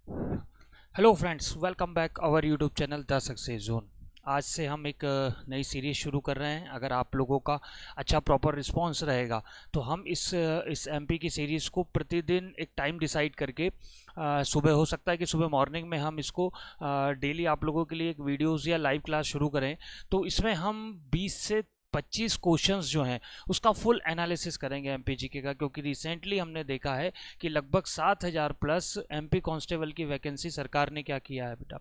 Hello friends, welcome back our YouTube channel the success zone. आज से हम एक नई सीरीज़ शुरू कर रहे हैं। अगर आप लोगों का अच्छा प्रॉपर रिस्पांस रहेगा तो हम इस एमपी की सीरीज़ को प्रतिदिन एक टाइम डिसाइड करके सुबह हो सकता है कि सुबह मॉर्निंग में हम इसको डेली आप लोगों के लिए एक वीडियोस या लाइव क्लास शुरू करें। तो इसमें हम 20 से 25 क्वेश्चंस जो हैं उसका फुल एनालिसिस करेंगे एमपीजीके का, क्योंकि रिसेंटली हमने देखा है कि लगभग 7,000 प्लस एमपी कांस्टेबल की वैकेंसी सरकार ने क्या किया है बेटा,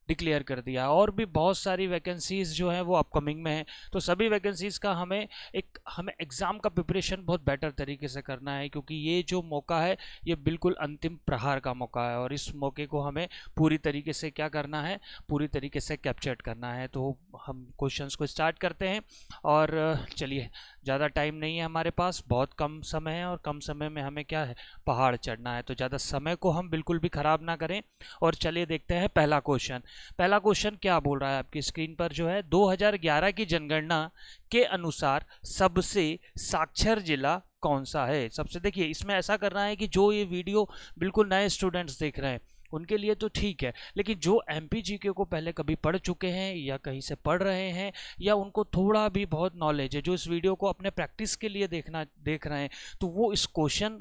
डिक्लेयर कर दिया। और भी बहुत सारी वैकेंसीज जो हैं वो अपकमिंग में हैं। तो सभी वैकेंसीज का हमें एग्ज़ाम का प्रिपरेशन बहुत बेटर तरीके से करना है, क्योंकि ये जो मौका है ये बिल्कुल अंतिम प्रहार का मौका है और इस मौके को हमें पूरी तरीके से क्या करना है, पूरी तरीके से कैप्चर करना है। तो हम क्वेश्चंस को स्टार्ट करते हैं और चलिए, ज़्यादा टाइम नहीं है हमारे पास, बहुत कम समय है और कम समय में हमें क्या है, पहाड़ चढ़ना है। तो ज़्यादा समय को हम बिल्कुल भी ख़राब ना करें और चलिए देखते हैं पहला क्वेश्चन। पहला क्वेश्चन क्या बोल रहा है आपकी स्क्रीन पर जो है, 2011 की जनगणना के अनुसार सबसे साक्षर जिला कौन सा है। सबसे देखिए, इसमें ऐसा करना है कि जो ये वीडियो बिल्कुल नए स्टूडेंट्स देख रहे हैं उनके लिए तो ठीक है, लेकिन जो एमपीजीके को पहले कभी पढ़ चुके हैं या कहीं से पढ़ रहे हैं या उनको थोड़ा भी बहुत नॉलेज है, जो इस वीडियो को अपने प्रैक्टिस के लिए देख रहे हैं, तो वो इस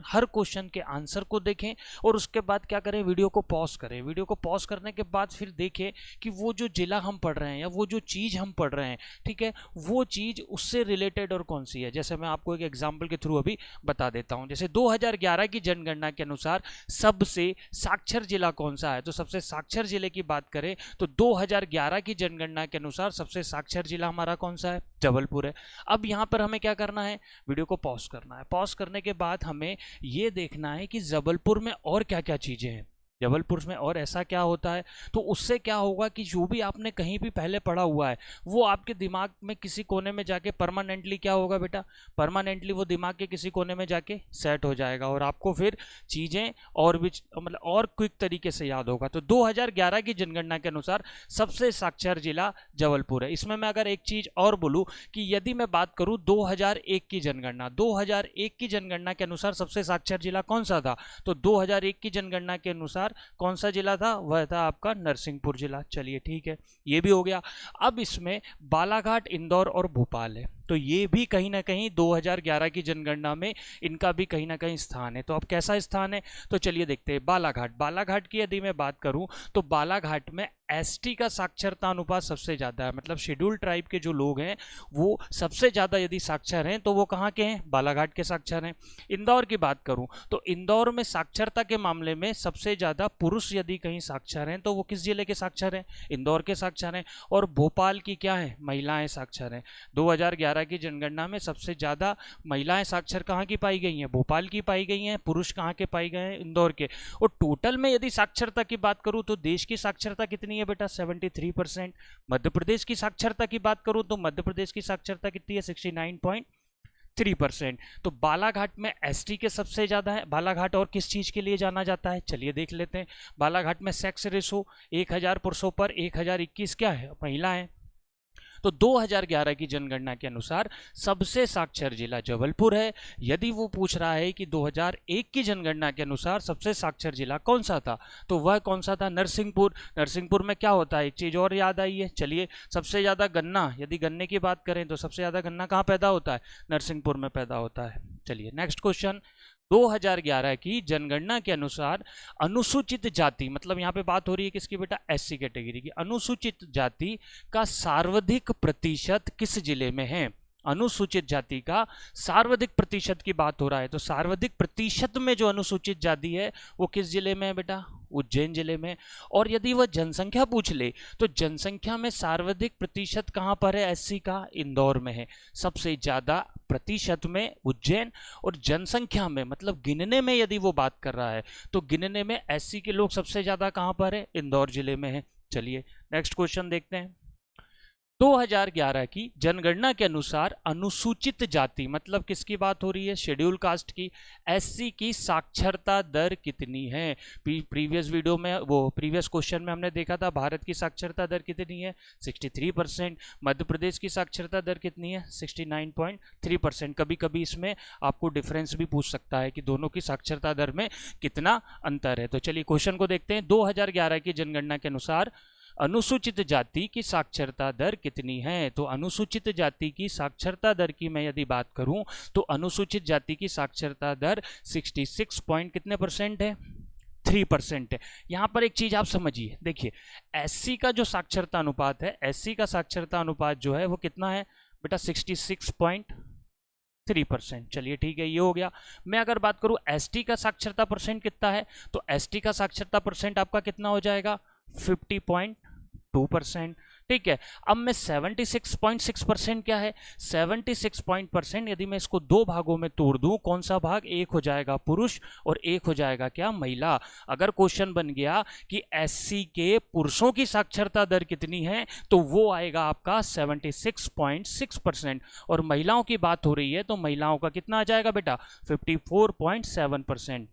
हर क्वेश्चन के आंसर को देखें और उसके बाद क्या करें, वीडियो को पॉज करें। वीडियो को पॉज करने के बाद फिर देखें कि वो जो जिला हम पढ़ रहे हैं या वो जो चीज़ हम पढ़ रहे हैं, ठीक है, वो चीज़ उससे रिलेटेड और कौन सी है। जैसे मैं आपको एक एग्जाम्पल के थ्रू अभी बता देता हूँ। जैसे 2011 की जनगणना के अनुसार सबसे साक्षर जिला कौन सा है, तो सबसे साक्षर जिले की बात करें तो 2011 की जनगणना के अनुसार सबसे साक्षर जिला हमारा कौन सा है, जबलपुर है। अब यहां पर हमें क्या करना है, वीडियो को पॉज करना है। पॉज करने के बाद हमें यह देखना है कि जबलपुर में और क्या क्या चीजें हैं, जबलपुर में और ऐसा क्या होता है। तो उससे क्या होगा कि जो भी आपने कहीं भी पहले पढ़ा हुआ है वो आपके दिमाग में किसी कोने में जाके परमानेंटली क्या होगा बेटा, परमानेंटली वो दिमाग के किसी कोने में जाके सेट हो जाएगा और आपको फिर चीज़ें और भी मतलब और क्विक तरीके से याद होगा। तो 2011 की जनगणना के अनुसार सबसे साक्षर जिला जबलपुर है। इसमें मैं अगर एक चीज़ और बोलूँ कि यदि मैं बात करूँ 2001 की जनगणना, 2001 की जनगणना के अनुसार सबसे साक्षर जिला कौन सा था, तो 2001 की जनगणना के अनुसार कौन सा जिला था, वह था आपका नरसिंहपुर जिला। चलिए ठीक है, ये भी हो गया। अब इसमें बालाघाट, इंदौर और भोपाल है, तो ये भी कहीं ना कहीं 2011 की जनगणना में इनका भी कहीं ना कहीं स्थान है। तो अब कैसा स्थान है, तो चलिए देखते हैं। बालाघाट, बालाघाट की यदि मैं बात करूं तो बालाघाट में एसटी का साक्षरता अनुपात सबसे ज़्यादा है, मतलब शेड्यूल ट्राइब के जो लोग हैं वो सबसे ज़्यादा यदि साक्षर हैं तो वो कहाँ के हैं, बालाघाट के साक्षर हैं। इंदौर की बात करूं तो इंदौर में साक्षरता के मामले में सबसे ज़्यादा पुरुष यदि कहीं साक्षर हैं तो वो किस जिले के साक्षर हैं, इंदौर के साक्षर हैं। और भोपाल की क्या है, महिलाएं साक्षर हैं। 2011 की जनगणना में सबसे ज़्यादा महिलाएं साक्षर कहाँ की पाई गई हैं, भोपाल की पाई गई हैं। पुरुष कहाँ के पाए गए हैं, इंदौर के। और टोटल में यदि साक्षरता की बात करूं तो देश की साक्षरता कितनी है बेटा, 73%। मध्य प्रदेश की साक्षरता की बात करूं तो मध्य प्रदेश की साक्षरता कितनी है, 69.3%। तो बालाघाट में एसटी के सबसे ज्यादा है। बालाघाट और किस चीज के लिए जाना जाता है, चलिए देख लेते हैं। बालाघाट में सेक्स रेशो 1000 पुरुषों पर 1021 क्या है, महिला है। तो 2011 की जनगणना के अनुसार सबसे साक्षर जिला जबलपुर है। यदि वो पूछ रहा है कि 2001 की जनगणना के अनुसार सबसे साक्षर जिला कौन सा था, तो वह कौन सा था, नरसिंहपुर। नरसिंहपुर में क्या होता है, एक चीज़ और याद आई है, चलिए। सबसे ज़्यादा गन्ना, यदि गन्ने की बात करें तो सबसे ज़्यादा गन्ना कहाँ पैदा होता है, नरसिंहपुर में पैदा होता है। चलिए नेक्स्ट क्वेश्चन। 2011 की जनगणना के अनुसार अनुसूचित जाति, मतलब यहाँ पे बात हो रही है किसकी बेटा, एससी कैटेगरी की। अनुसूचित जाति का सर्वाधिक प्रतिशत किस जिले में है, अनुसूचित जाति का सर्वाधिक प्रतिशत की बात हो रहा है। तो सर्वाधिक प्रतिशत में जो अनुसूचित जाति है वो किस जिले में है बेटा, उज्जैन जिले में। और यदि वह जनसंख्या पूछ ले तो जनसंख्या में सर्वाधिक प्रतिशत कहां पर है, एससी का, इंदौर में है। सबसे ज्यादा प्रतिशत में उज्जैन, और जनसंख्या में मतलब गिनने में यदि वो बात कर रहा है तो गिनने में एससी के लोग सबसे ज्यादा कहां पर है, इंदौर जिले में है। चलिए नेक्स्ट क्वेश्चन देखते हैं। 2011 की जनगणना के अनुसार अनुसूचित जाति, मतलब किसकी बात हो रही है, शेड्यूल कास्ट की, एससी की साक्षरता दर कितनी है। प्रीवियस वीडियो में, वो प्रीवियस क्वेश्चन में हमने देखा था भारत की साक्षरता दर कितनी है, 63%। मध्य प्रदेश की साक्षरता दर कितनी है, 69.3%। कभी कभी इसमें आपको डिफरेंस भी पूछ सकता है कि दोनों की साक्षरता दर में कितना अंतर है। तो चलिए क्वेश्चन को देखते हैं। 2011 की जनगणना के अनुसार अनुसूचित जाति की साक्षरता दर कितनी है। तो अनुसूचित जाति की साक्षरता दर की मैं यदि बात करूं तो अनुसूचित जाति की साक्षरता दर 66 पॉइंट कितने परसेंट है, 3% है। यहां पर एक चीज आप समझिए, देखिए एससी का जो साक्षरता अनुपात है, एससी का साक्षरता अनुपात जो है वो कितना है बेटा, 66.3%। चलिए ठीक है, ये हो गया। मैं अगर बात करूं एसटी का साक्षरता परसेंट कितना है, तो एसटी का साक्षरता परसेंट आपका कितना हो जाएगा, 50.2%। ठीक है, अब मैं 76.6% क्या है, 76% यदि मैं इसको दो भागों में तोड़ दूं, कौन सा भाग, एक हो जाएगा पुरुष और एक हो जाएगा क्या, महिला। अगर क्वेश्चन बन गया कि एससी के पुरुषों की साक्षरता दर कितनी है, तो वो आएगा आपका 76.6%, और महिलाओं की बात हो रही है तो महिलाओं का कितना आ जाएगा बेटा, 54.7%।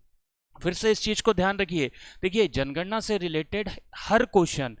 फिर से इस चीज को ध्यान रखिए, देखिए जनगणना से रिलेटेड हर क्वेश्चन,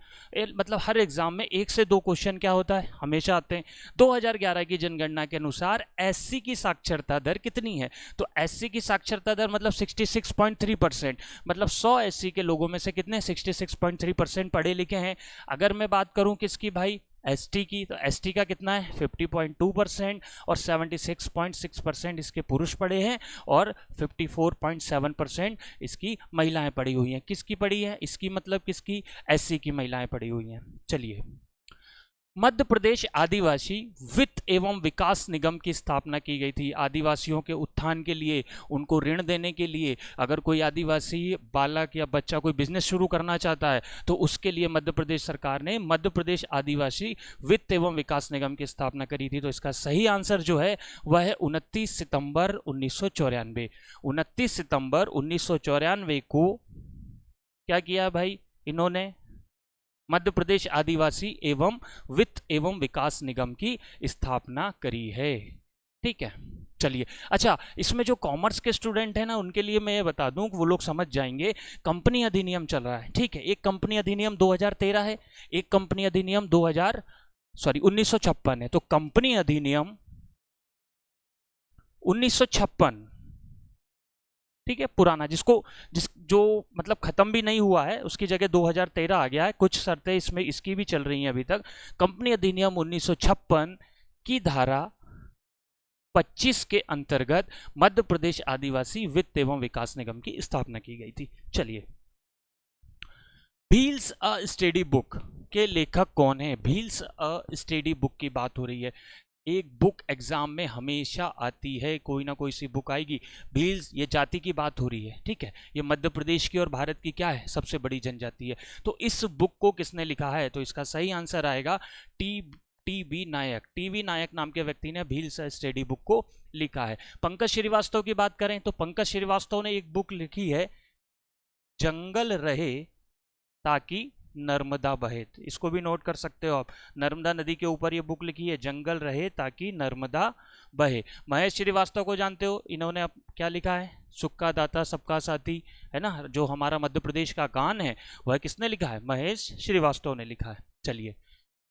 मतलब हर एग्जाम में एक से दो क्वेश्चन क्या होता है, हमेशा आते हैं। 2011 की जनगणना के अनुसार एससी की साक्षरता दर कितनी है, तो एससी की साक्षरता दर मतलब 66.3%, मतलब 100 एससी के लोगों में से कितने, 66.3% पढ़े लिखे हैं। अगर मैं बात करूं किसकी भाई, एसटी की, तो एसटी का कितना है 50.2% और 76.6% इसके पुरुष पढ़े हैं और 54.7% इसकी महिलाएं पढ़ी हुई हैं। किसकी पढ़ी है, इसकी मतलब किसकी, एससी की महिलाएं पढ़ी हुई हैं। चलिए, मध्य प्रदेश आदिवासी वित्त एवं विकास निगम की स्थापना की गई थी। आदिवासियों के उत्थान के लिए, उनको ऋण देने के लिए, अगर कोई आदिवासी बालक या बच्चा कोई बिजनेस शुरू करना चाहता है तो उसके लिए मध्य प्रदेश सरकार ने मध्य प्रदेश आदिवासी वित्त एवं विकास निगम की स्थापना करी थी। तो इसका सही आंसर जो है वह है 29 सितंबर 1994। 29 सितंबर 1994 को क्या किया भाई, इन्होंने मध्य प्रदेश आदिवासी एवं वित्त एवं विकास निगम की स्थापना करी है। ठीक है, चलिए। अच्छा, इसमें जो कॉमर्स के स्टूडेंट हैं ना, उनके लिए मैं ये बता दूं कि वो लोग समझ जाएंगे, कंपनी अधिनियम चल रहा है। ठीक है, एक कंपनी अधिनियम 2013 है, एक कंपनी अधिनियम 1956 है। तो कंपनी अधिनियम 1956, ठीक है, पुराना, जो मतलब खत्म भी नहीं हुआ है, उसकी जगह 2013 आ गया है। कुछ शर्तें इसमें इसकी भी चल रही हैं अभी तक। कंपनी अधिनियम 1956 की धारा 25 के अंतर्गत मध्य प्रदेश आदिवासी वित्त एवं विकास निगम की स्थापना की गई थी। चलिए, व्हील्स अ स्टडी बुक के लेखक कौन है। व्हील्स अ स्टडी बुक की बात हो रही है। एक बुक एग्जाम में हमेशा आती है, कोई ना कोई सी बुक आएगी। व्हील्स, ये जाति की बात हो रही है, ठीक है, ये मध्य प्रदेश की और भारत की क्या है, सबसे बड़ी जनजाति है। तो इस बुक को किसने लिखा है, तो इसका सही आंसर आएगा टी बी नायक। टी.बी. नायक नाम के व्यक्ति ने व्हील्स अ स्टडी बुक को लिखा है। पंकज श्रीवास्तव की बात करें तो पंकज श्रीवास्तव ने एक बुक लिखी है, जंगल रहे ताकि नर्मदा बहे। इसको भी नोट कर सकते हो आप, नर्मदा नदी के ऊपर ये बुक लिखी है, जंगल रहे ताकि नर्मदा बहे। महेश श्रीवास्तव को जानते हो, इन्होंने अब क्या लिखा है, सुक्का दाता सबका साथी, है ना, जो हमारा मध्य प्रदेश का गान है वह किसने लिखा है, महेश श्रीवास्तव ने लिखा है। चलिए,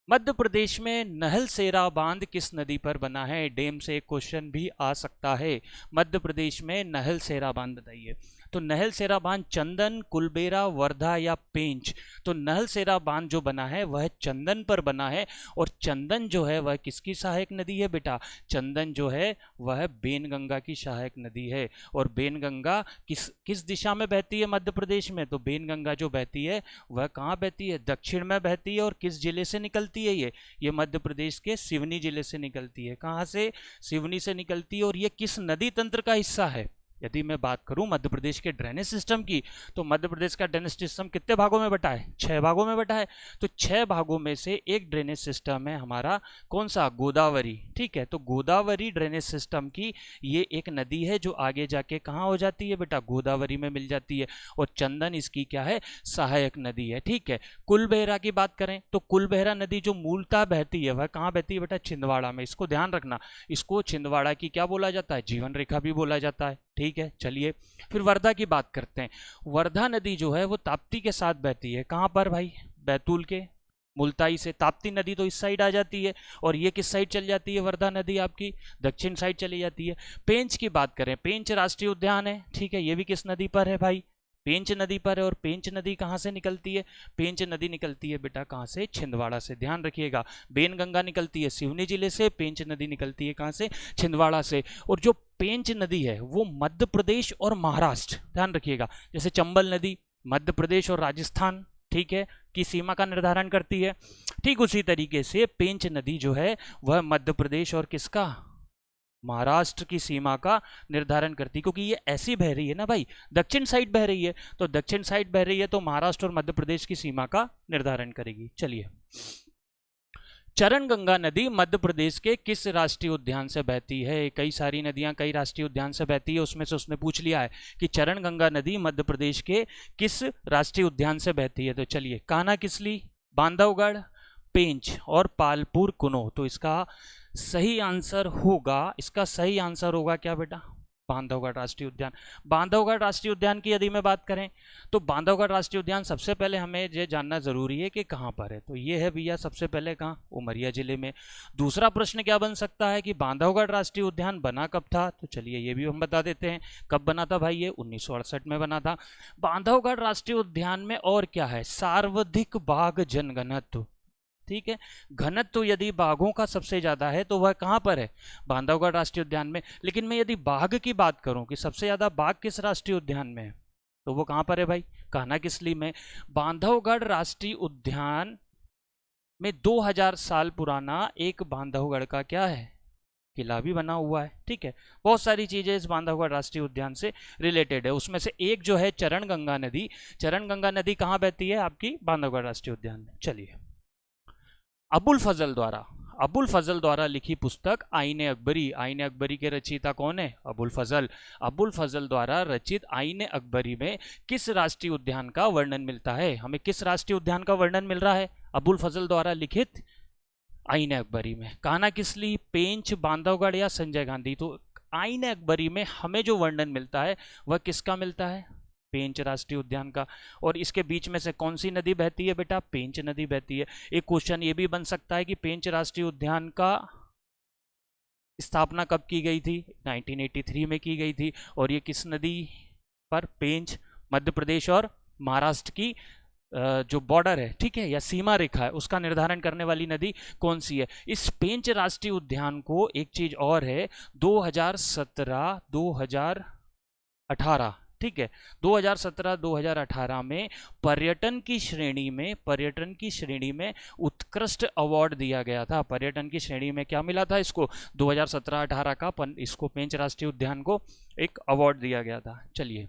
मध्य प्रदेश में नहल सेरा बांध किस नदी पर बना है। डैम से एक क्वेश्चन भी आ सकता है। मध्य प्रदेश में नहल सेरा बांध बताइए। तो नहल सेरा बांध चंदन, कुलबेरा, वर्धा या पेंच। तो नहल सेरा बांध जो बना है वह चंदन पर बना है, और चंदन जो है वह किसकी सहायक नदी है बेटा, चंदन जो है वह बेनगंगा की सहायक नदी है। और बेनगंगा किस दिशा में बहती है मध्य प्रदेश में, तो बेनगंगा जो बहती है वह कहाँ बहती है, दक्षिण में बहती है। और किस जिले से निकलती है ये मध्य प्रदेश के सिवनी जिले से निकलती है। कहाँ से, सिवनी से निकलती है। और ये किस नदी तंत्र का हिस्सा है, यदि मैं बात करूं मध्य प्रदेश के ड्रेनेज सिस्टम की, तो मध्य प्रदेश का ड्रेनेज सिस्टम कितने भागों में बटा है? 6 भागों में बटा है। तो 6 भागों में से एक ड्रेनेज सिस्टम है हमारा कौन सा? गोदावरी। ठीक है, तो गोदावरी ड्रेनेज सिस्टम की ये एक नदी है जो आगे जाके कहाँ हो जाती है बेटा? गोदावरी में मिल जाती है। और चंदन इसकी क्या है? सहायक नदी है। ठीक है, कुलबेहरा की बात करें तो कुलबेहरा नदी जो मूलतः बहती है वह कहाँ बहती है बेटा? छिंदवाड़ा में। इसको ध्यान रखना, इसको छिंदवाड़ा की क्या बोला जाता है? जीवन रेखा भी बोला जाता है। ठीक है, चलिए फिर वर्धा की बात करते हैं। वर्धा नदी जो है वो ताप्ती के साथ बहती है। कहां पर भाई? बैतूल के मुल्ताई से। ताप्ती नदी तो इस साइड आ जाती है और ये किस साइड चल जाती है? वर्धा नदी आपकी दक्षिण साइड चली जाती है। पेंच की बात करें, पेंच राष्ट्रीय उद्यान है। ठीक है, ये भी किस नदी पर है भाई? पेंच नदी पर है। और पेंच नदी कहाँ से निकलती है? पेंच नदी निकलती है बेटा कहाँ से? छिंदवाड़ा से। ध्यान रखिएगा, बेनगंगा निकलती है सिवनी जिले से, पेंच नदी निकलती है कहाँ से? छिंदवाड़ा से। और जो पेंच नदी है वो मध्य प्रदेश और महाराष्ट्र, ध्यान रखिएगा, जैसे चंबल नदी मध्य प्रदेश और राजस्थान, ठीक है, की सीमा का निर्धारण करती है, ठीक उसी तरीके से पेंच नदी जो है वह मध्य प्रदेश और किसका? महाराष्ट्र की सीमा का निर्धारण करती है। क्योंकि ये ऐसी बह रही है ना भाई, दक्षिण साइड बह रही है, तो दक्षिण साइड बह रही है तो महाराष्ट्र और मध्य प्रदेश की सीमा का निर्धारण करेगी। चलिए, चरण गंगा नदी मध्य प्रदेश के किस राष्ट्रीय उद्यान से बहती है? कई सारी नदियां कई राष्ट्रीय उद्यान से बहती है, उसमें से उसने पूछ लिया है कि चरण गंगा नदी मध्य प्रदेश के किस राष्ट्रीय उद्यान से बहती है। तो चलिए, कान्हा किसली, बांधवगढ़, पेंच और पालपुर कुनो। तो इसका सही आंसर होगा, इसका सही आंसर होगा क्या बेटा? बांधवगढ़ राष्ट्रीय उद्यान। बांधवगढ़ राष्ट्रीय उद्यान की यदि मैं बात करें तो बांधवगढ़ राष्ट्रीय उद्यान सबसे पहले हमें ये जानना जरूरी है कि कहाँ पर है। तो ये है भैया सबसे पहले कहाँ? उमरिया जिले में। दूसरा प्रश्न क्या बन सकता है कि बांधवगढ़ राष्ट्रीय उद्यान बना कब था? तो चलिए ये भी हम बता देते हैं, कब बना था भाई? ये 1968 में बना था। बांधवगढ़ राष्ट्रीय उद्यान में और क्या है? सर्वाधिक बाघ जनघनत्व। ठीक है, घनत्व यदि बाघों का सबसे ज्यादा है तो वह कहां पर है? बांधवगढ़ राष्ट्रीय उद्यान में। लेकिन मैं यदि बाघ की बात करूं कि सबसे ज्यादा बाघ किस राष्ट्रीय उद्यान में है, तो वो कहां पर है भाई? कान्हा किसली में। बांधवगढ़ राष्ट्रीय उद्यान में 2000 साल पुराना एक बांधवगढ़ का क्या है? किला भी बना हुआ है। ठीक है, बहुत सारी चीजें इस बांधवगढ़ राष्ट्रीय उद्यान से रिलेटेड है। उसमें से एक जो है चरण गंगा नदी। चरण गंगा नदी कहां बहती है आपकी? बांधवगढ़ राष्ट्रीय उद्यान में। चलिए, अबुल फजल द्वारा लिखी पुस्तक आईने अकबरी। आईने अकबरी के रचयिता कौन है? अबुल फजल। अबुल फजल द्वारा रचित आईने अकबरी में किस राष्ट्रीय उद्यान का वर्णन मिलता है? हमें किस राष्ट्रीय उद्यान का वर्णन मिल रहा है अबुल फजल द्वारा लिखित आईने अकबरी में? कान्हा किसली, पेंच, बांधवगढ़ या संजय गांधी? तो आईने अकबरी में हमें जो वर्णन मिलता है वह किसका मिलता है? पेंच राष्ट्रीय उद्यान का। और इसके बीच में से कौन सी नदी बहती है बेटा? पेंच नदी बहती है। एक क्वेश्चन ये भी बन सकता है कि पेंच राष्ट्रीय उद्यान का स्थापना कब की गई थी? 1983 में की गई थी। और ये किस नदी पर? पेंच, मध्य प्रदेश और महाराष्ट्र की जो बॉर्डर है, ठीक है, या सीमा रेखा है, उसका निर्धारण करने वाली नदी कौन सी है? इस पेंच राष्ट्रीय उद्यान को एक चीज और है, 2017 2018, ठीक है, 2017-2018 में पर्यटन की श्रेणी में उत्कृष्ट अवार्ड दिया गया था। पर्यटन की श्रेणी में क्या मिला था इसको? 2017-18 का इसको पेंच राष्ट्रीय उद्यान को एक अवार्ड दिया गया था। चलिए,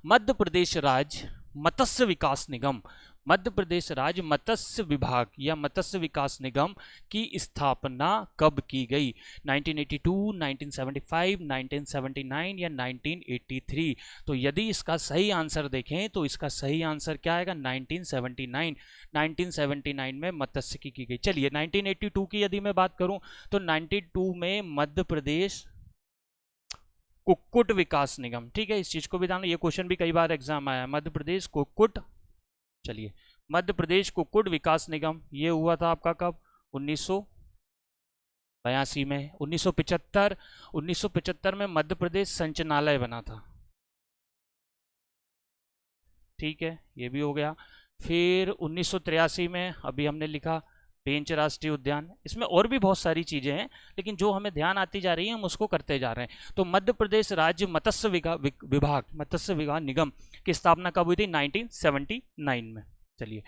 मध्य प्रदेश राज्य मत्स्य विकास निगम, मध्य प्रदेश राज्य मत्स्य विभाग या मत्स्य विकास निगम की स्थापना कब की गई? 1982, 1975, 1979 या 1983? तो यदि इसका सही आंसर देखें तो इसका सही आंसर क्या आएगा? 1979। 1979 में मत्स्य की गई। चलिए, 1982 की यदि मैं बात करूं तो 92 में मध्य प्रदेश कुक्कुट विकास निगम, ठीक है, इस चीज को भी जानना, ये क्वेश्चन भी कई बार एग्जाम आया, मध्य प्रदेश कुक्कुट। चलिए, मध्य प्रदेश कुक्कुट विकास निगम ये हुआ था आपका कब? 1982 में। 1975 में मध्य प्रदेश संचालनालय बना था। ठीक है, ये भी हो गया। फिर 1983 में अभी हमने लिखा पेंच राष्ट्रीय उद्यान। इसमें और भी बहुत सारी चीजें हैं लेकिन जो हमें ध्यान आती जा रही है हम उसको करते जा रहे हैं। तो मध्य प्रदेश राज्य मत्स्य विभाग निगम की स्थापना कब हुई थी? 1979 में। चलिए,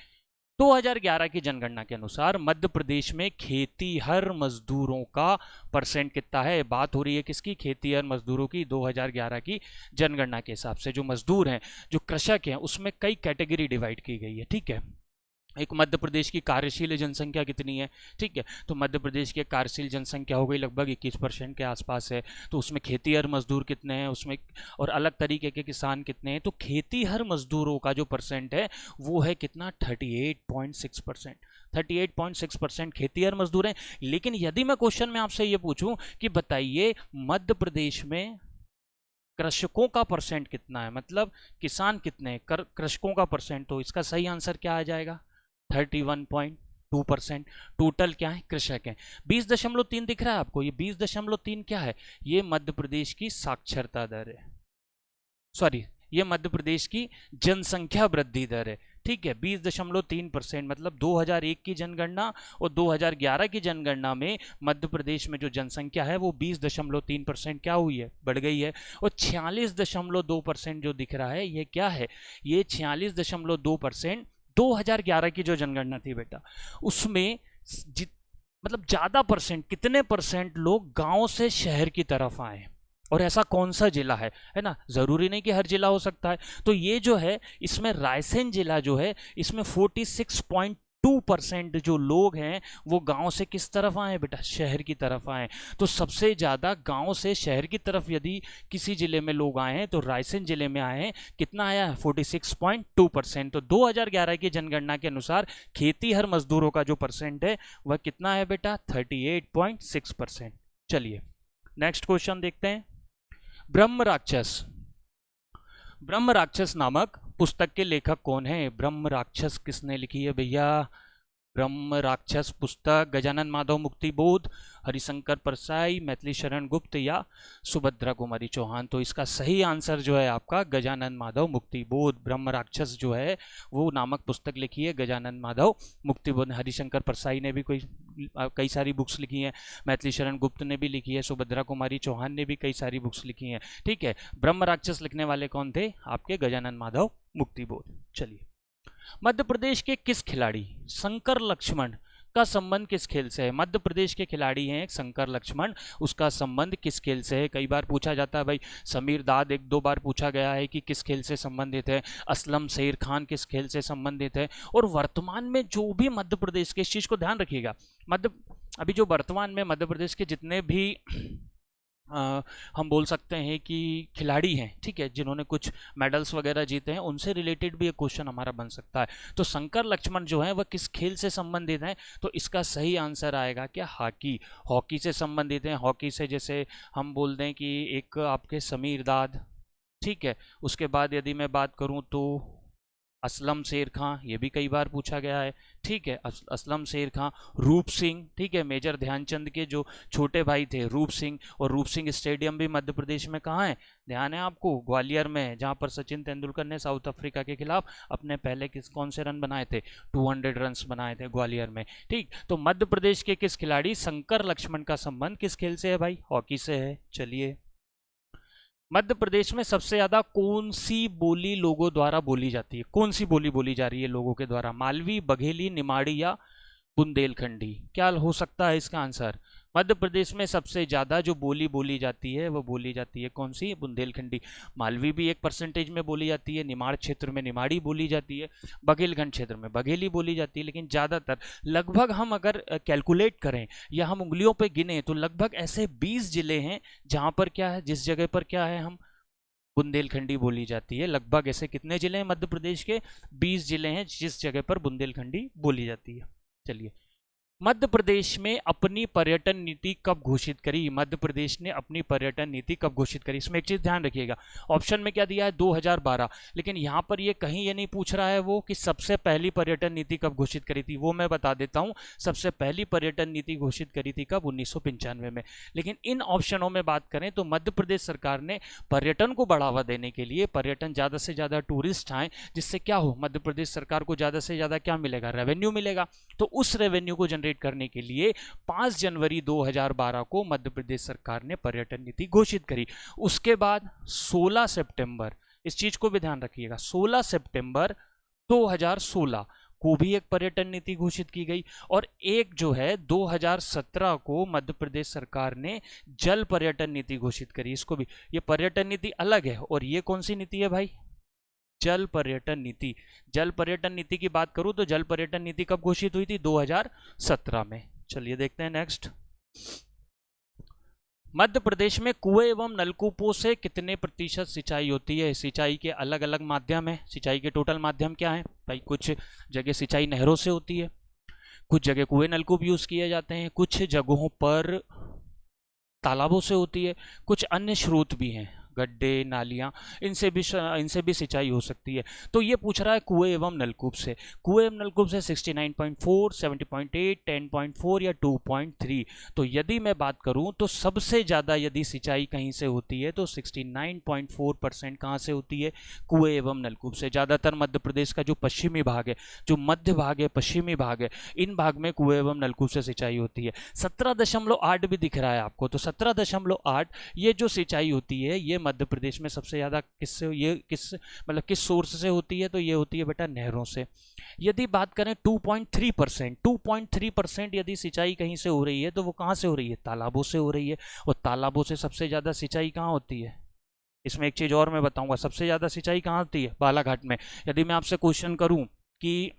2011 की जनगणना के अनुसार मध्य प्रदेश में खेतीहर मजदूरों का परसेंट कितना है? बात हो रही है किसकी? खेतीहर मजदूरों की। 2011 की जनगणना के हिसाब से जो मजदूर हैं, जो कृषक हैं, उसमें कई कैटेगरी डिवाइड की गई है। ठीक है, एक मध्य प्रदेश की कार्यशील जनसंख्या कितनी है? ठीक है, तो मध्य प्रदेश की कार्यशील जनसंख्या हो गई लगभग 21% के आसपास है। तो उसमें खेतीहर मजदूर कितने हैं उसमें, और अलग तरीके के किसान कितने हैं? तो खेतीहर मजदूरों का जो परसेंट है वो है कितना? 38.6%। 38.6% खेतीहर मजदूर हैं। लेकिन यदि मैं क्वेश्चन में आपसे ये पूछूं कि बताइए मध्य प्रदेश में कृषकों का परसेंट कितना है, मतलब किसान कितने हैं, कृषकों का परसेंट, तो इसका सही आंसर क्या आ जाएगा? 31.2%। टोटल क्या है? कृषक हैं। 20.3 दिख रहा है आपको? ये 20.3 क्या है? ये मध्य प्रदेश की साक्षरता दर है, सॉरी, ये मध्य प्रदेश की जनसंख्या वृद्धि दर है। ठीक है, 20.3%, मतलब 2001 की जनगणना और 2011 की जनगणना में मध्य प्रदेश में जो जनसंख्या है वो 20.3% क्या हुई है? बढ़ गई है। और 46.2% जो दिख रहा है ये क्या है? ये 46.2% 2011 की जो जनगणना थी बेटा, उसमें मतलब ज्यादा परसेंट, कितने परसेंट लोग गांव से शहर की तरफ आए, और ऐसा कौन सा जिला है ना? जरूरी नहीं कि हर जिला हो सकता है। तो ये जो है इसमें रायसेन जिला जो है, इसमें 46.2% जो लोग हैं वो गांव से किस तरफ आए बेटा? शहर की तरफ आए। तो सबसे ज्यादा गांव से शहर की तरफ यदि किसी जिले में लोग आए हैं तो रायसेन जिले में आए हैं। कितना आया? 46.2%। तो 2011 की जनगणना के अनुसार खेतीहर मजदूरों का जो परसेंट है वह कितना है बेटा? 38.6%। चलिए नेक्स्ट क्वेश्चन देखते हैं। ब्रह्म राक्षस, ब्रह्म राक्षस नामक पुस्तक के लेखक कौन है? ब्रह्म राक्षस किसने लिखी है भैया? ब्रह्म राक्षस पुस्तक गजानन माधव मुक्तिबोध, हरिशंकर परसाई, मैथिली शरण गुप्त या सुभद्रा कुमारी चौहान? तो इसका सही आंसर जो है आपका गजानन माधव मुक्तिबोध। ब्रह्म राक्षस जो है वो नामक पुस्तक लिखी है गजानन माधव मुक्तिबोध। हरिशंकर परसाई ने भी कई सारी बुक्स लिखी हैं, मैथिली शरण गुप्त ने भी लिखी है, सुभद्रा कुमारी चौहान ने भी कई सारी बुक्स लिखी हैं। ठीक है, ब्रह्म राक्षस लिखने वाले कौन थे? आपके गजानन माधव मुक्तिबोध। चलिए, मध्य प्रदेश के किस खिलाड़ी शंकर लक्ष्मण का संबंध किस खेल से है? मध्य प्रदेश के खिलाड़ी हैं शंकर लक्ष्मण, उसका संबंध किस खेल से है? कई बार पूछा जाता है भाई, समीर दाद एक दो बार पूछा गया है कि किस खेल से संबंधित है, असलम शेर खान किस खेल से संबंधित है। और वर्तमान में जो भी मध्य प्रदेश के, इस चीज को ध्यान रखिएगा, अभी जो वर्तमान में मध्य प्रदेश के जितने भी हम बोल सकते हैं कि खिलाड़ी हैं, ठीक है, जिन्होंने कुछ मेडल्स वगैरह जीते हैं, उनसे रिलेटेड भी एक क्वेश्चन हमारा बन सकता है। तो शंकर लक्ष्मण जो है वह किस खेल से संबंधित हैं? तो इसका सही आंसर आएगा क्या? हॉकी। हॉकी से संबंधित हैं। हॉकी से जैसे हम बोल दें कि एक आपके समीर दाद, ठीक है, उसके बाद यदि मैं बात करूं तो असलम शेर खां, ये भी कई बार पूछा गया है। ठीक है, असलम शेर खां, रूप सिंह, ठीक है, मेजर ध्यानचंद के जो छोटे भाई थे रूप सिंह। और रूप सिंह स्टेडियम भी मध्य प्रदेश में कहाँ है? ध्यान है आपको? ग्वालियर में, जहां पर सचिन तेंदुलकर ने साउथ अफ्रीका के खिलाफ अपने पहले कौन से रन बनाए थे? 200 रन बनाए थे ग्वालियर में। ठीक, तो मध्य प्रदेश के किस खिलाड़ी शंकर लक्ष्मण का संबंध किस खेल से है भाई? हॉकी से है। चलिए, मध्य प्रदेश में सबसे ज्यादा कौन सी बोली लोगों द्वारा बोली जाती है? कौन सी बोली बोली जा रही है लोगों के द्वारा? मालवी, बघेली, निमाड़ी या बुंदेलखंडी? क्या हो सकता है इसका आंसर? मध्य प्रदेश में सबसे ज्यादा जो बोली बोली जाती है वो बोली जाती है कौन सी? बुंदेलखंडी। मालवी भी 1% में बोली जाती है, निमाड़ क्षेत्र में निमाड़ी बोली जाती है, बघेलखंड क्षेत्र में बघेली बोली जाती है। लेकिन ज्यादातर, लगभग हम अगर कैलकुलेट करें या हम उंगलियों पे गिने तो लगभग ऐसे 20 जिले हैं जहां पर क्या है, जिस जगह पर क्या है, हम बुंदेलखंडी बोली जाती है। लगभग ऐसे कितने जिले हैं मध्य प्रदेश के? 20 जिले हैं जिस जगह पर बुंदेलखंडी बोली जाती है। चलिए, मध्य प्रदेश में अपनी पर्यटन नीति कब घोषित करी? मध्य प्रदेश ने अपनी पर्यटन नीति कब घोषित करी? इसमें एक चीज ध्यान रखिएगा, ऑप्शन में क्या दिया है? 2012, लेकिन यहां पर ये कहीं ये नहीं पूछ रहा है वो कि सबसे पहली पर्यटन नीति कब घोषित करी थी। वो मैं बता देता हूं, सबसे पहली पर्यटन नीति घोषित करी थी कब? 1995 में। लेकिन इन ऑप्शनों में बात करें तो मध्य प्रदेश सरकार ने पर्यटन को बढ़ावा देने के लिए, पर्यटन ज्यादा से ज्यादा टूरिस्ट आए, जिससे क्या हो, मध्य प्रदेश सरकार को ज्यादा से ज्यादा क्या मिलेगा? रेवेन्यू मिलेगा। तो उस रेवेन्यू को करने के लिए 5 जनवरी 2012 को मध्य प्रदेश सरकार ने पर्यटन नीति घोषित करी। उसके बाद 16 सितंबर, इस चीज को भी ध्यान रखिएगा, 16 सितंबर 2016 को भी एक पर्यटन नीति घोषित की गई, और एक जो है 2017 को मध्य प्रदेश सरकार ने जल पर्यटन नीति घोषित करी। इसको भी, ये पर्यटन नीति अलग है और ये कौन सी नीति है भाई? जल पर्यटन नीति। जल पर्यटन नीति की बात करूं तो जल पर्यटन नीति कब घोषित हुई थी? 2017 में। चलिए देखते हैं नेक्स्ट। मध्य प्रदेश में कुएं एवं नलकूपों से कितने प्रतिशत सिंचाई होती है? सिंचाई के अलग अलग माध्यम है। सिंचाई के टोटल माध्यम क्या है भाई? कुछ जगह सिंचाई नहरों से होती है, कुछ जगह कुएं नलकूप यूज किए जाते हैं, कुछ जगहों पर तालाबों से होती है, कुछ अन्य स्रोत भी हैं, गड्ढे, नालियाँ, इनसे भी सिंचाई हो सकती है। तो ये पूछ रहा है कुएं एवं नलकूप से। कुएं एवं नलकूप से 69.4, 70.8, 10.4 या 2.3। तो यदि मैं बात करूं तो सबसे ज़्यादा यदि सिंचाई कहीं से होती है तो 69.4% कहाँ से होती है? कुएं एवं नलकूप से। ज़्यादातर मध्य प्रदेश का जो पश्चिमी भाग है, जो मध्य भाग है, पश्चिमी भाग है, इन भाग में कुएं एवं नलकूप से सिंचाई होती है। 17.8 भी दिख रहा है आपको, तो 17.8 ये जो सिंचाई होती है ये मध्य प्रदेश में सबसे ज्यादा किस सोर्स से होती है? तो ये होती है बेटा नहरों से। यदि बात करें 2.3% यदि सिंचाई कहीं से हो रही है तो वो कहां से हो रही है? तालाबों से हो रही है। और तालाबों से सबसे ज्यादा सिंचाई कहां होती है? इसमें एक चीज और मैं बताऊंगा, सबसे ज्यादा सिंचाई कहां होती है? बालाघाट में। यदि मैं आपसे क्वेश्चन करूं कि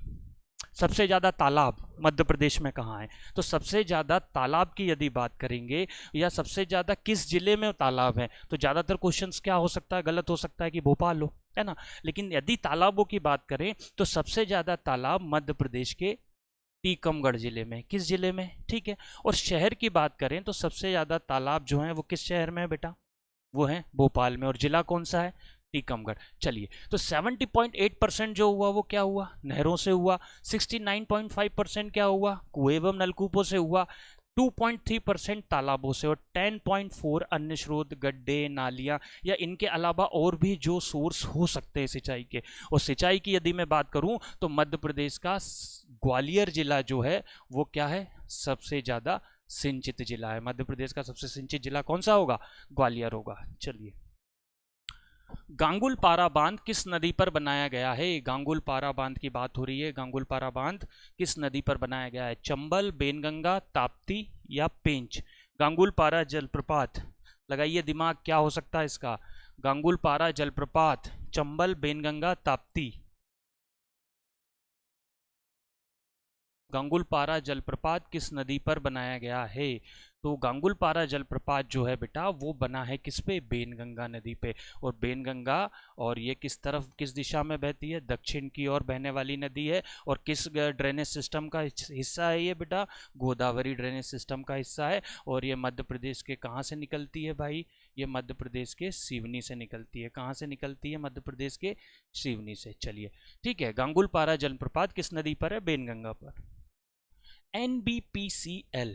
सबसे ज़्यादा तालाब मध्य प्रदेश में कहाँ है, तो सबसे ज़्यादा तालाब की यदि बात करेंगे या सबसे ज़्यादा किस जिले में तालाब है, तो ज़्यादातर क्वेश्चंस क्या हो सकता है? गलत हो सकता है कि भोपाल हो, है ना। लेकिन यदि तालाबों की बात करें तो सबसे ज़्यादा तालाब मध्य प्रदेश के टीकमगढ़ जिले में। किस जिले में? ठीक है। और शहर की बात करें तो सबसे ज़्यादा तालाब जो हैं वो किस शहर में है बेटा? वो है भोपाल में। और जिला कौन सा है? टीकमगढ़। चलिए, तो 70.8% जो हुआ वो क्या हुआ? नहरों से हुआ। 69.5% क्या हुआ? कुएं एवं नलकूपों से हुआ। 2.3% तालाबों से, और 10.4 अन्य स्रोत, गड्ढे, नालियां या इनके अलावा और भी जो सोर्स हो सकते हैं सिंचाई के। और सिंचाई की यदि मैं बात करूं तो मध्य प्रदेश का ग्वालियर जिला जो है वो क्या है? सबसे ज्यादा सिंचित जिला है। मध्य प्रदेश का सबसे सिंचित जिला कौन सा होगा? ग्वालियर होगा। चलिए, गांगुलपारा बांध किस नदी पर बनाया गया है? गांगुलपारा बांध की बात हो रही है। गांगुलपारा बांध किस नदी पर बनाया गया है? चंबल, बेनगंगा, ताप्ती या पेंच? गांगुलपारा जलप्रपात, लगाइए दिमाग, क्या हो सकता है इसका? गांगुलपारा जलप्रपात, चंबल, बेनगंगा, ताप्ती। गांगुलपारा जलप्रपात किस नदी पर बनाया गया है? तो गांगुलपारा जलप्रपात जो है बेटा वो बना है किस पे? बेनगंगा नदी पे। और बेनगंगा, और ये किस तरफ, किस दिशा में बहती है? दक्षिण की ओर बहने वाली नदी है। और किस ड्रेनेज सिस्टम का हिस्सा है ये बेटा? गोदावरी ड्रेनेज सिस्टम का हिस्सा है। और ये मध्य प्रदेश के कहाँ से निकलती है भाई? ये मध्य प्रदेश के सिवनी से निकलती है। कहाँ से निकलती है? मध्य प्रदेश के सिवनी से। चलिए ठीक है, गांगुलपारा जलप्रपात किस नदी पर है? बेनगंगा पर। NBPCL,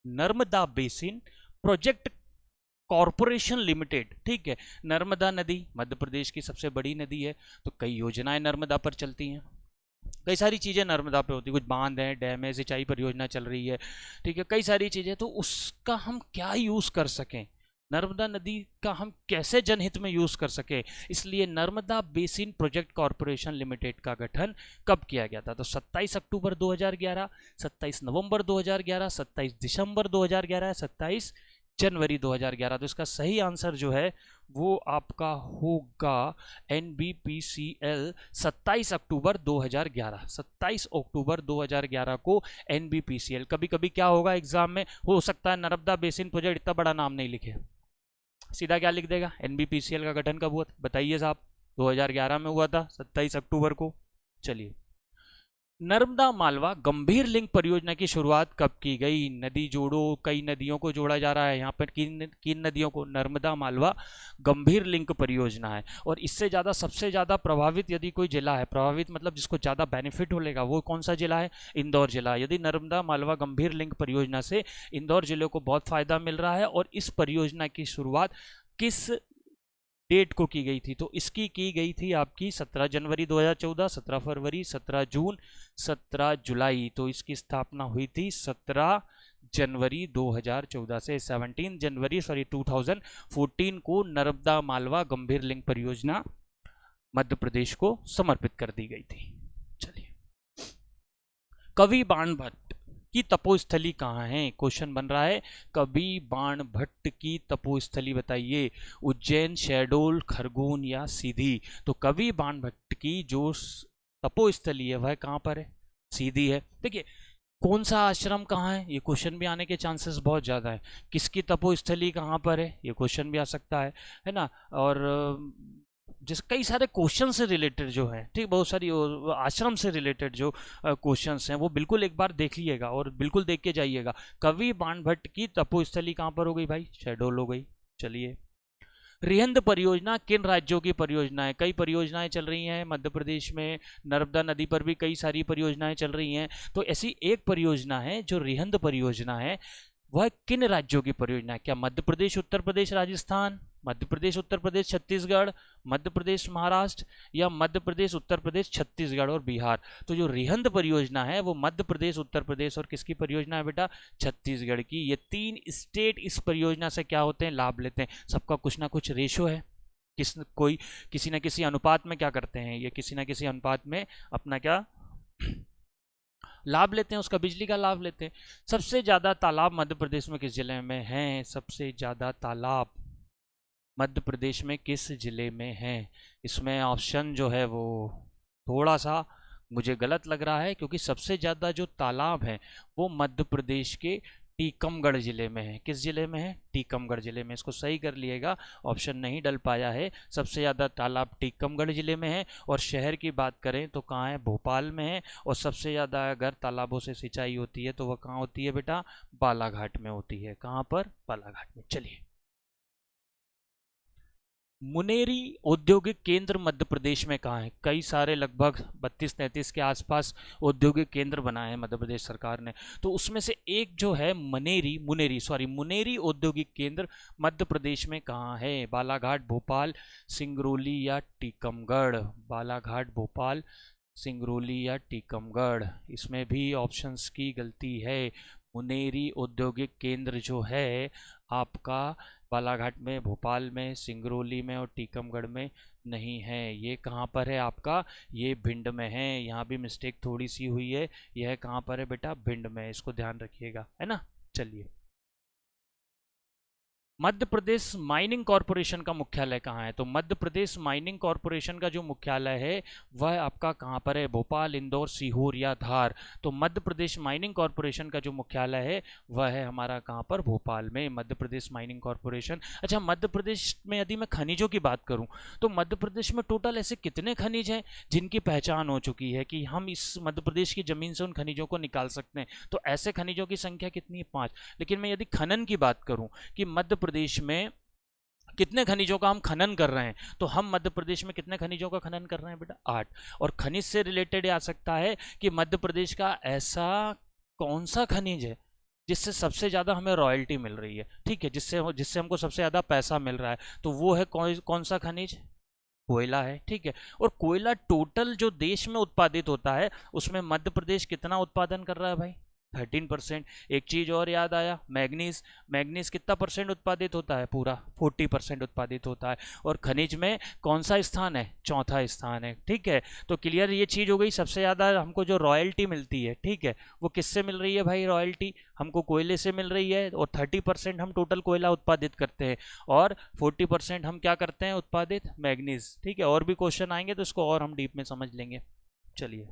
Narmada basin project corporation limited, ठीक है। नर्मदा नदी मध्य प्रदेश की सबसे बड़ी नदी है, तो कई योजनाएं नर्मदा पर चलती हैं, कई सारी चीज़ें नर्मदा पे होती है, कुछ बांध है, डैम है, सिंचाई परियोजना चल रही है, ठीक है, कई सारी चीज़ें। तो उसका हम क्या यूज़ कर सकें, नर्मदा नदी का हम कैसे जनहित में यूज़ कर सके, इसलिए Narmada basin project corporation limited का गठन कब किया गया था? तो 27 अक्टूबर 2011, 27 नवंबर 2011, 27 दिसंबर 2011, 27 जनवरी 2011। तो इसका सही आंसर जो है वो आपका होगा NBPCL 27 अक्टूबर 2011। 27 अक्टूबर 2011 को NBPCL। कभी कभी क्या होगा एग्जाम में, हो सकता है नर्मदा बेसिन प्रोजेक्ट इतना बड़ा नाम नहीं लिखे, सीधा क्या लिख देगा? NBPCL का गठन कब हुआ? बताइए साहब। 2011 में हुआ था, 27 अक्टूबर को। चलिए, नर्मदा मालवा गंभीर लिंक परियोजना की शुरुआत कब की गई? नदी जोड़ो, कई नदियों को जोड़ा जा रहा है यहाँ पर, किन नदियों को? नर्मदा मालवा गंभीर लिंक परियोजना है। और इससे ज़्यादा, सबसे ज़्यादा प्रभावित यदि कोई जिला है, प्रभावित मतलब जिसको ज़्यादा बेनिफिट मिलेगा, वो कौन सा जिला है? इंदौर जिला। यदि नर्मदा मालवा गंभीर लिंक परियोजना से इंदौर जिले को बहुत फायदा मिल रहा है। और इस परियोजना की शुरुआत किस डेट को की गई थी? तो इसकी की गई थी आपकी 17 जनवरी 2014, 17 फरवरी, 17 जून, 17 जुलाई। तो इसकी स्थापना हुई थी 17 जनवरी 2014 से। 17 जनवरी 2014 को नर्मदा मालवा गंभीर लिंक परियोजना मध्य प्रदेश को समर्पित कर दी गई थी। चलिए, कवि बाण भट्ट की तपोस्थली कहाँ है, क्वेश्चन बन रहा है। कवि बाण भट्ट की तपोस्थली बताइए, उज्जैन, शहडोल, खरगोन या सीधी। तो कवि बाण भट्ट की जो तपोस्थली है वह कहाँ पर है, सीधी है। देखिए कौन सा आश्रम कहाँ है, ये क्वेश्चन भी आने के चांसेस बहुत ज़्यादा है। किसकी तपोस्थली कहाँ पर है, ये क्वेश्चन भी आ सकता है ना। और जिस कई सारे क्वेश्चन से रिलेटेड जो है, ठीक, बहुत सारी आश्रम से रिलेटेड जो क्वेश्चंस हैं वो बिल्कुल एक बार देख लीजिएगा और बिल्कुल देख के जाइएगा। कवि बाण भट्ट की तपोस्थली कहाँ पर हो गई भाई, शहडोल हो गई। चलिए, रिहंद परियोजना किन राज्यों की परियोजना है, कई परियोजनाएं चल रही हैं मध्य प्रदेश में, नर्मदा नदी पर भी कई सारी परियोजनाएं चल रही हैं। तो ऐसी एक परियोजना है जो रिहंद परियोजना है, वह किन राज्यों की परियोजना है? क्या मध्य प्रदेश, उत्तर प्रदेश, राजस्थान, मध्य प्रदेश, उत्तर प्रदेश, छत्तीसगढ़, मध्य प्रदेश, महाराष्ट्र, या मध्य प्रदेश, उत्तर प्रदेश, छत्तीसगढ़ और बिहार? तो जो रिहंद परियोजना है वो मध्य प्रदेश, उत्तर प्रदेश और किसकी परियोजना है बेटा, छत्तीसगढ़ की। ये तीन स्टेट इस परियोजना से क्या होते हैं, लाभ लेते हैं। सबका कुछ ना कुछ रेशो है, किसी ना किसी अनुपात में क्या करते हैं, ये किसी ना किसी अनुपात में अपना क्या लाभ लेते हैं, उसका बिजली का लाभ लेते हैं। सबसे ज्यादा तालाब मध्य प्रदेश में किस जिले में हैं, सबसे ज्यादा तालाब मध्य प्रदेश में किस जिले में हैं? इसमें ऑप्शन जो है वो थोड़ा सा मुझे गलत लग रहा है, क्योंकि सबसे ज़्यादा जो तालाब हैं वो मध्य प्रदेश के टीकमगढ़ जिले में है। किस जिले में है, टीकमगढ़ जिले में। इसको सही कर लिएगा, ऑप्शन नहीं डल पाया है। सबसे ज़्यादा तालाब टीकमगढ़ जिले में है। और शहर की बात करें तो कहाँ है, भोपाल में है। और सबसे ज़्यादा अगर तालाबों से सिंचाई होती है तो वह कहाँ होती है बेटा, बालाघाट में होती है। कहाँ पर, बालाघाट में। चलिए, मुनेरी औद्योगिक केंद्र मध्य प्रदेश में कहाँ है? कई सारे लगभग 32-33 के आसपास औद्योगिक केंद्र बनाए हैं मध्य प्रदेश सरकार ने। तो उसमें से एक जो है मुनेरी औद्योगिक केंद्र मध्य प्रदेश में कहाँ है? बालाघाट, भोपाल, सिंगरौली या टीकमगढ़। बालाघाट, भोपाल, सिंगरौली या टीकमगढ़। इसमें भी ऑप्शंस की गलती है। मुनेरी औद्योगिक केंद्र जो है आपका बालाघाट में, भोपाल में, सिंगरौली में और टीकमगढ़ में नहीं है। ये कहाँ पर है आपका, ये भिंड में है। यहाँ भी मिस्टेक थोड़ी सी हुई है। यह कहाँ पर है बेटा, भिंड में। इसको ध्यान रखिएगा, है ना। चलिए, मध्य प्रदेश माइनिंग कॉरपोरेशन का मुख्यालय कहाँ है? तो मध्य प्रदेश माइनिंग कॉरपोरेशन का जो मुख्यालय है वह आपका कहाँ पर है, भोपाल, इंदौर, सीहोर या धार। तो मध्य प्रदेश माइनिंग कॉरपोरेशन का जो मुख्यालय है वह है हमारा कहाँ पर, भोपाल में, मध्य प्रदेश माइनिंग कॉरपोरेशन। अच्छा, मध्य प्रदेश में यदि मैं खनिजों की बात करूँ तो मध्य प्रदेश में टोटल ऐसे कितने खनिज हैं जिनकी पहचान हो चुकी है कि हम इस मध्य प्रदेश की जमीन से उन खनिजों को निकाल सकते हैं? तो ऐसे खनिजों की संख्या कितनी है, 5। लेकिन मैं यदि खनन की बात करूँ कि मध्य प्रदेश में कितने खनिजों का हम खनन कर रहे हैं, तो हम मध्य प्रदेश में कितने खनिजों का खनन कर रहे हैं बेटा, 8। और खनिज से रिलेटेड आ सकता है कि मध्य प्रदेश का ऐसा कौन सा खनिज है जिससे सबसे ज़्यादा हमें रॉयल्टी मिल रही है, ठीक है, जिससे जिससे हमको सबसे ज़्यादा पैसा मिल रहा है। तो वो है कौन सा खनिज, कोयला है, ठीक है। और कोयला टोटल जो देश में उत्पादित होता है उसमें मध्य प्रदेश कितना उत्पादन कर रहा है भाई, 13%। एक चीज और याद आया, मैग्नीज। मैग्नीज कितना परसेंट उत्पादित होता है, पूरा 40% उत्पादित होता है। और खनिज में कौन सा स्थान है, चौथा स्थान है, ठीक है। तो क्लियर ये चीज हो गई। सबसे ज्यादा हमको जो रॉयल्टी मिलती है, ठीक है, वो किससे मिल रही है भाई, रॉयल्टी हमको कोयले से मिल रही है। और 30% हम टोटल कोयला उत्पादित करते हैं और 40% हम क्या करते हैं उत्पादित, मैग्नीज, ठीक है। और भी क्वेश्चन आएंगे तो इसको और हम डीप में समझ लेंगे। चलिए,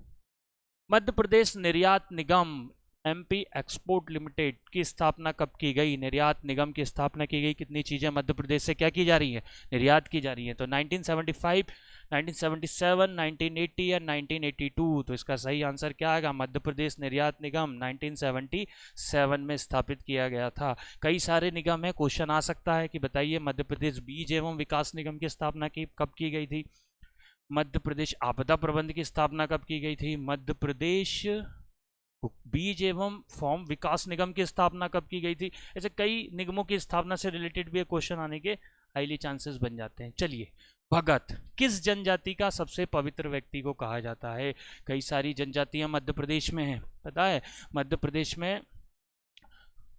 मध्य प्रदेश निर्यात निगम एमपी एक्सपोर्ट लिमिटेड की स्थापना कब की गई? निर्यात निगम की स्थापना की गई। कितनी चीज़ें मध्य प्रदेश से क्या की जा रही हैं, निर्यात की जा रही हैं? तो 1975, 1977, 1980 या 1982। तो इसका सही आंसर क्या आएगा, मध्य प्रदेश निर्यात निगम 1977 में स्थापित किया गया था। कई सारे निगम है, क्वेश्चन आ सकता है कि बताइए मध्य प्रदेश बीज एवं विकास निगम की स्थापना कब की गई थी? मध्य प्रदेश आपदा प्रबंध की स्थापना कब की गई थी? मध्य प्रदेश बीज एवं फॉर्म विकास निगम की स्थापना कब की गई थी? ऐसे कई निगमों की स्थापना से रिलेटेड भी क्वेश्चन आने के हाईली चांसेस बन जाते हैं। चलिए, भगत किस जनजाति का सबसे पवित्र व्यक्ति को कहा जाता है? कई सारी जनजातियां मध्य प्रदेश में हैं, पता है। मध्य प्रदेश में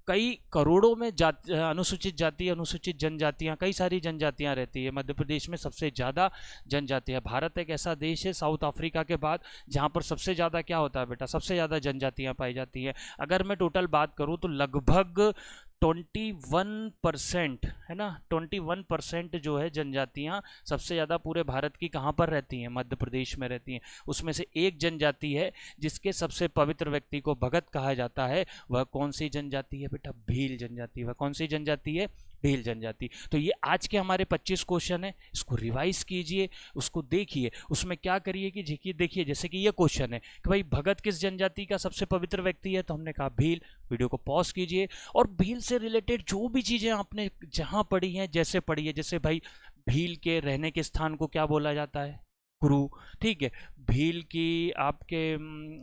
कई करोड़ों में अनुसूचित जाति, अनुसूचित जनजातियां, कई सारी जनजातियां रहती है। मध्य प्रदेश में सबसे ज़्यादा जनजातियां। भारत एक ऐसा देश है साउथ अफ्रीका के बाद जहां पर सबसे ज़्यादा क्या होता है बेटा, सबसे ज़्यादा जनजातियां पाई जाती हैं। अगर मैं टोटल बात करूं तो लगभग 21% है ना, 21% जो है जनजातियां सबसे ज़्यादा पूरे भारत की कहाँ पर रहती हैं, मध्य प्रदेश में रहती हैं। उसमें से एक जनजाति है जिसके सबसे पवित्र व्यक्ति को भगत कहा जाता है। वह कौन सी जनजाति है बेटा, भील जनजाति। वह कौन सी जनजाति है, भील जनजाति। तो ये आज के हमारे 25 क्वेश्चन है, इसको रिवाइज कीजिए, उसको देखिए, उसमें क्या करिए कि देखिए जैसे कि ये क्वेश्चन है कि भाई भगत किस जनजाति का सबसे पवित्र व्यक्ति है, तो हमने कहा भील। वीडियो को पॉज कीजिए और भील से रिलेटेड जो भी चीजें आपने जहां पढ़ी हैं, जैसे पढ़ी है, जैसे भाई भील के रहने के स्थान को क्या बोला जाता है, कुरु। ठीक है, भील की आपके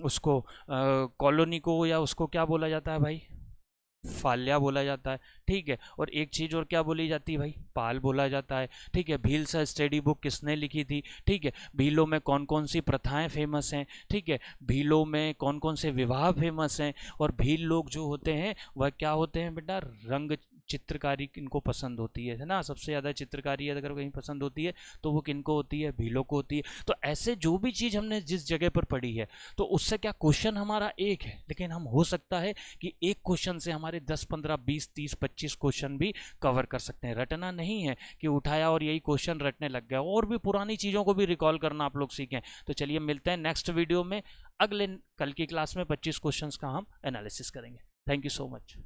उसको कॉलोनी को या उसको क्या बोला जाता है भाई, फाल्या बोला जाता है। ठीक है, और एक चीज और क्या बोली जाती है भाई, पाल बोला जाता है। ठीक है, भील सा स्टडी बुक किसने लिखी थी। ठीक है, भीलों में कौन कौन सी प्रथाएं फेमस हैं। ठीक है, भीलों में कौन कौन से विवाह फेमस हैं। और भील लोग जो होते हैं वह क्या होते हैं बेटा, रंग चित्रकारी इनको पसंद होती है ना, सबसे ज़्यादा चित्रकारी अगर कहीं पसंद होती है तो वो किनको होती है, भीलों को होती है। तो ऐसे जो भी चीज़ हमने जिस जगह पर पढ़ी है, तो उससे क्या क्वेश्चन हमारा एक है, लेकिन हम हो सकता है कि एक क्वेश्चन से हमारे 10, 15, 20, 30, 25 क्वेश्चन भी कवर कर सकते हैं। रटना नहीं है कि उठाया और यही क्वेश्चन रटने लग गया, और भी पुरानी चीज़ों को भी रिकॉल करना आप लोग सीखें। तो चलिए मिलते हैं नेक्स्ट वीडियो में, कल की क्लास में 25 क्वेश्चंस का हम एनालिसिस करेंगे। Thank you so much.